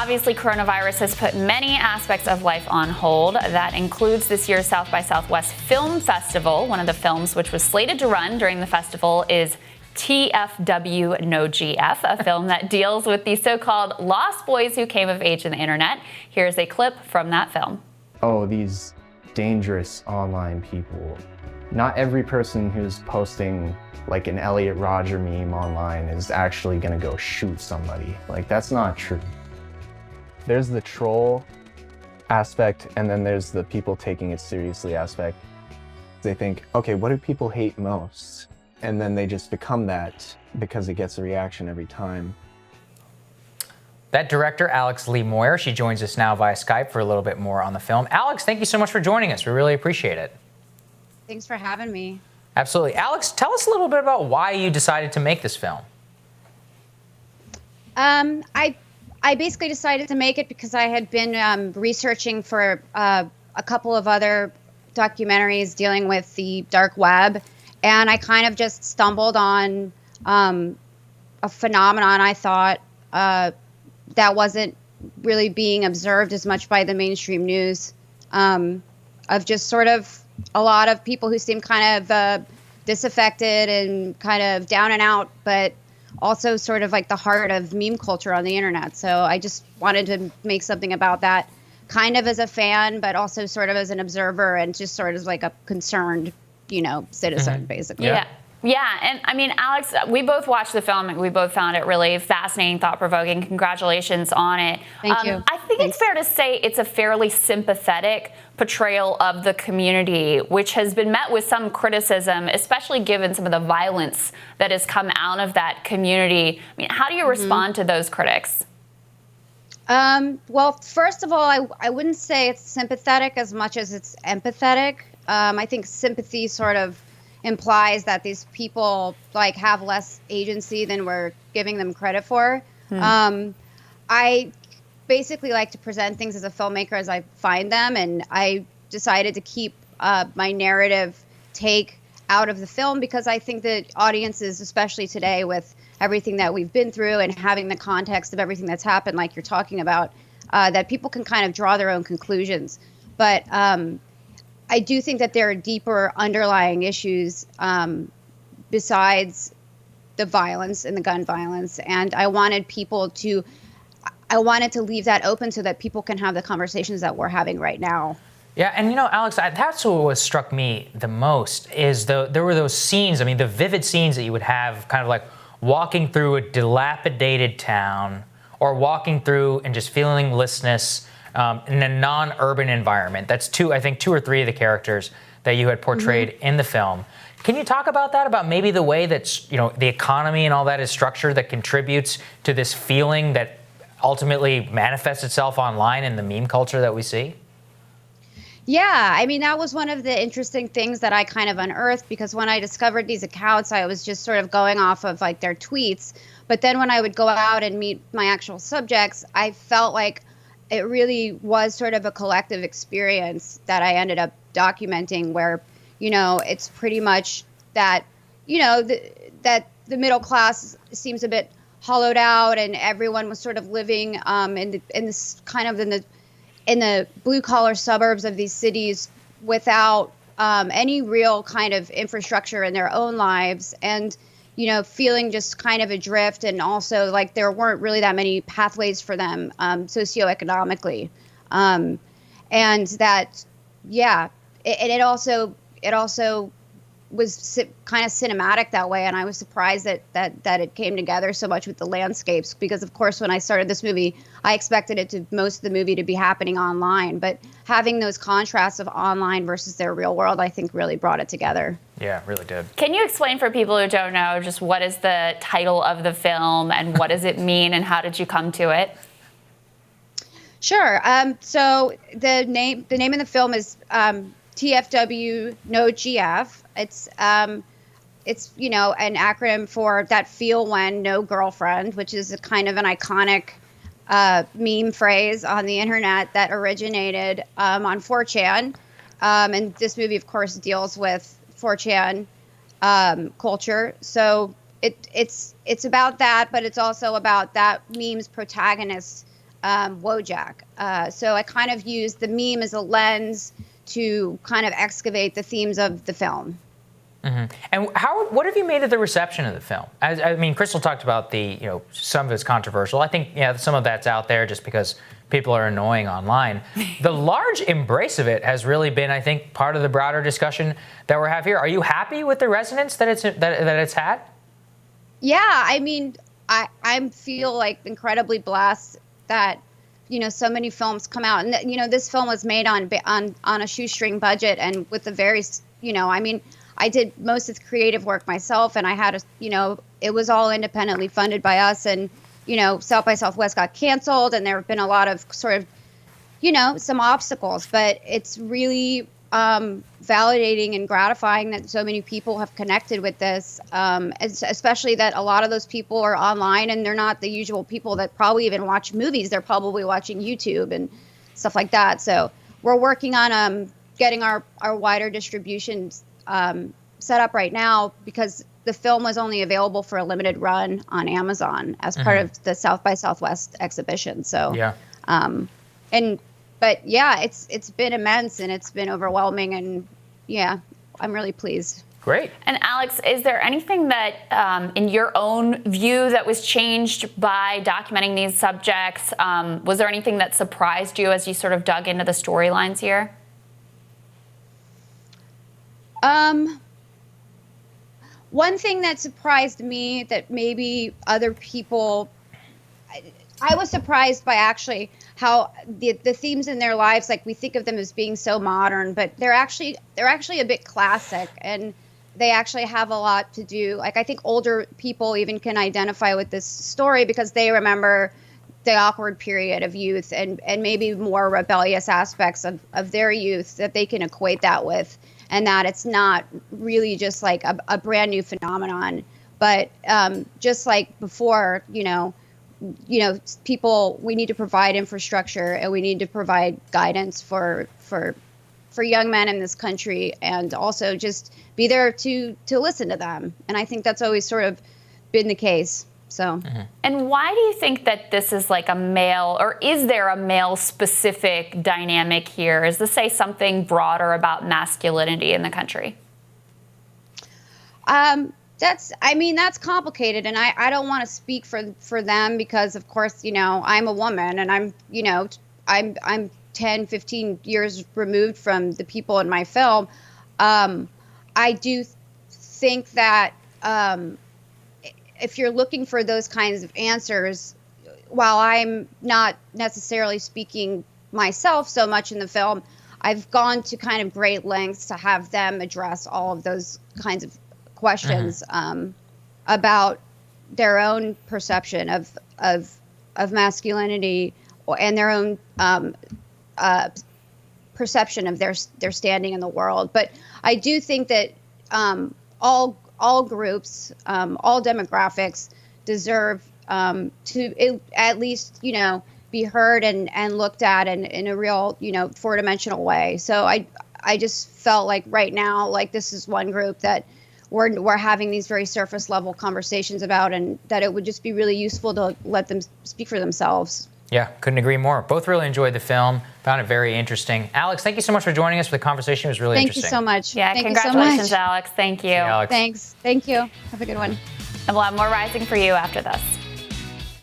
Obviously, coronavirus has put many aspects of life on hold. That includes this year's South by Southwest Film Festival. One of the films which was slated to run during the festival is TFW No GF, a film that deals with the so-called lost boys who came of age in the internet. Here's a clip from that film. Oh, these dangerous online people. Not every person who's posting like an Elliot Rodger meme online is actually gonna go shoot somebody. Like, that's not true. There's the troll aspect, and then there's the people taking it seriously aspect. They think, okay, what do people hate most? And then they just become that because it gets a reaction every time. That director, Alex Lee Moyer, she joins us now via Skype for a little bit more on the film. Alex, thank you so much for joining us. We really appreciate it. Thanks for having me. Absolutely. Alex, tell us a little bit about why you decided to make this film. I basically decided to make it because I had been researching for a couple of other documentaries dealing with the dark web, and I kind of just stumbled on a phenomenon I thought that wasn't really being observed as much by the mainstream news, of just sort of a lot of people who seem kind of disaffected and kind of down and out, but also sort of like the heart of meme culture on the internet. So I just wanted to make something about that, kind of as a fan, but also sort of as an observer and just sort of like a concerned, citizen, basically. Yeah, and I mean, Alex, we both watched the film and we both found it really fascinating, thought-provoking. Congratulations on it. Thank you. I think it's fair to say it's a fairly sympathetic portrayal of the community, which has been met with some criticism, especially given some of the violence that has come out of that community. I mean, how do you respond to those critics? Well, first of all, I wouldn't say it's sympathetic as much as it's empathetic. I think sympathy sort of implies that these people like have less agency than we're giving them credit for. I basically like to present things as a filmmaker as I find them, and I decided to keep my narrative take out of the film because I think that audiences, especially today with everything that we've been through and having the context of everything that's happened, like you're talking about, that people can kind of draw their own conclusions. But I do think that there are deeper underlying issues besides the violence and the gun violence. And I wanted to leave that open so that people can have the conversations that we're having right now. Yeah, and Alex, that's what struck me the most is there were those scenes, I mean, the vivid scenes that you would have kind of like walking through a dilapidated town or walking through and just feeling listless in a non-urban environment. That's I think two or three of the characters that you had portrayed in the film. Can you talk about that, about maybe the way that the economy and all that is structured that contributes to this feeling that ultimately manifests itself online in the meme culture that we see? Yeah, I mean, that was one of the interesting things that I kind of unearthed, because when I discovered these accounts, I was just sort of going off of like their tweets. But then when I would go out and meet my actual subjects, I felt like it really was sort of a collective experience that I ended up documenting where, it's pretty much that, that the middle class seems a bit hollowed out and everyone was sort of living in the blue collar suburbs of these cities without any real kind of infrastructure in their own lives, and feeling just kind of adrift, and also like there weren't really that many pathways for them socioeconomically, and that it also was kind of cinematic that way, and I was surprised that it came together so much with the landscapes, because of course when I started this movie I expected most of the movie to be happening online, but having those contrasts of online versus their real world, I think really brought it together. Yeah, it really did. Can you explain for people who don't know just what is the title of the film and what does it mean and how did you come to it? Sure. So the name of the film is TFW No GF. It's an acronym for that feel when no girlfriend, which is a kind of an iconic meme phrase on the internet that originated on 4chan. And this movie, of course, deals with 4chan culture. So it's about that, but it's also about that meme's protagonist Wojak. So I kind of used the meme as a lens to kind of excavate the themes of the film. Mm-hmm. And what have you made of the reception of the film? I mean, Krystal talked about some of it's controversial. I think, some of that's out there just because people are annoying online. The large embrace of it has really been, I think, part of the broader discussion that we have here. Are you happy with the resonance that it's had? Yeah, I mean, I feel like incredibly blessed that so many films come out, and this film was made on a shoestring budget and with a very I mean, I did most of the creative work myself, and I had it was all independently funded by us, and South by Southwest got canceled, and there have been a lot of sort of some obstacles, but it's really validating and gratifying that so many people have connected with this, especially that a lot of those people are online and they're not the usual people that probably even watch movies. They're probably watching YouTube and stuff like that. So we're working on getting our wider distribution set up right now, because the film was only available for a limited run on Amazon as part of the South by Southwest exhibition. So yeah. But yeah, it's been immense and it's been overwhelming, and yeah, I'm really pleased. Great. And Alex, is there anything that, in your own view, that was changed by documenting these subjects? Was there anything that surprised you as you sort of dug into the storylines here? One thing that surprised me that maybe other people, I was surprised by actually how the themes in their lives, like we think of them as being so modern, but they're actually a bit classic, and they actually have a lot to do. Like, I think older people even can identify with this story because they remember the awkward period of youth and maybe more rebellious aspects of their youth that they can equate that with, and that it's not really just like a brand new phenomenon, but just like before, people, we need to provide infrastructure and we need to provide guidance for young men in this country, and also just be there to listen to them. And I think that's always sort of been the case. So. Mm-hmm. And why do you think that this is like a male, or is there a male specific dynamic here? Is this say something broader about masculinity in the country? That's complicated, and I don't want to speak for them because, of course, I'm a woman, and I'm 10, 15 years removed from the people in my film. I do think that if you're looking for those kinds of answers, while I'm not necessarily speaking myself so much in the film, I've gone to kind of great lengths to have them address all of those kinds of questions about their own perception of masculinity and their own perception of their standing in the world. But I do think that all groups, all demographics deserve to at least be heard and looked at in a real four-dimensional way. So I just felt like right now, like, this is one group that we're having these very surface level conversations about, and that it would just be really useful to let them speak for themselves. Yeah, couldn't agree more. Both really enjoyed the film, found it very interesting. Alex, thank you so much for joining us for the conversation. It was really interesting. Thank you so much. Yeah, thank congratulations, you so much. Alex. Thank you. See you, Alex. Thanks. Thank you. Have a good one. And we'll have more Rising for you after this.